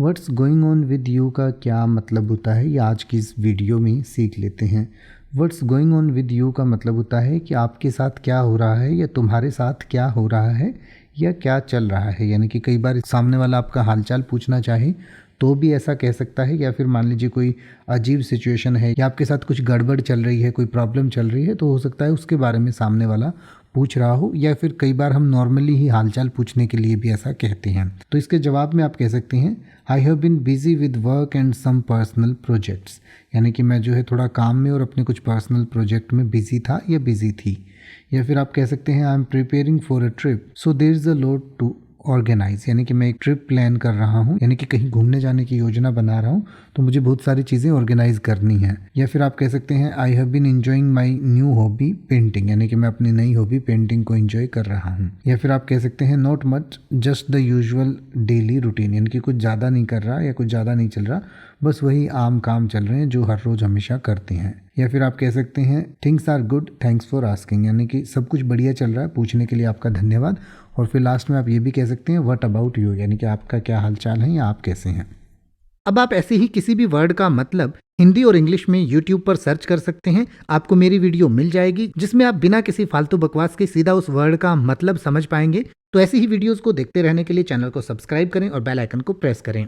What's going on with you का क्या मतलब होता है, ये आज की इस वीडियो में सीख लेते हैं। What's going on with you का मतलब होता है कि आपके साथ क्या हो रहा है या तुम्हारे साथ क्या हो रहा है या क्या चल रहा है। यानी कि कई बार सामने वाला आपका हालचाल पूछना चाहे तो भी ऐसा कह सकता है, या फिर मान लीजिए कोई अजीब सिचुएशन है या आपके साथ कुछ गड़बड़ चल रही है, कोई प्रॉब्लम चल रही है, तो हो सकता है उसके बारे में सामने वाला पूछ रहा हो। या फिर कई बार हम नॉर्मली ही हालचाल पूछने के लिए भी ऐसा कहते हैं। तो इसके जवाब में आप कह सकते हैं I have been busy with work and some personal projects. यानी कि मैं जो है थोड़ा काम में और अपने कुछ पर्सनल प्रोजेक्ट में बिजी था या बिजी थी। या फिर आप कह सकते हैं I am preparing for a trip so there is a load to organise. यानी कि मैं एक ट्रिप प्लान कर रहा हूँ, यानी कि कहीं घूमने जाने की योजना बना रहा हूँ, तो मुझे बहुत सारी चीज़ें ऑर्गेनाइज करनी हैं। या फिर आप कह सकते हैं I have been enjoying my new hobby painting. यानी कि मैं अपनी नई हॉबी पेंटिंग को एंजॉय कर रहा हूँ। या फिर आप कह सकते हैं not much just the usual daily routine. यानी कि कुछ ज़्यादा नहीं कर रहा या कुछ ज़्यादा नहीं चल रहा, बस वही आम काम चल रहे हैं जो हर रोज़ हमेशा करते हैं। या फिर आप कह सकते हैं things are good thanks for asking. यानी कि सब कुछ बढ़िया चल रहा है, पूछने के लिए आपका धन्यवाद। और फिर लास्ट में आप ये भी कह सकते हैं व्हाट अबाउट यू। यानी कि आपका क्या हालचाल है या आप कैसे हैं। अब आप ऐसे ही किसी भी वर्ड का मतलब हिंदी और इंग्लिश में YouTube पर सर्च कर सकते हैं। आपको मेरी वीडियो मिल जाएगी जिसमें आप बिना किसी फालतू बकवास के सीधा उस वर्ड का मतलब समझ पाएंगे। तो ऐसी ही वीडियोस को देखते रहने के लिए चैनल को सब्सक्राइब करें और बेल आइकन को प्रेस करें।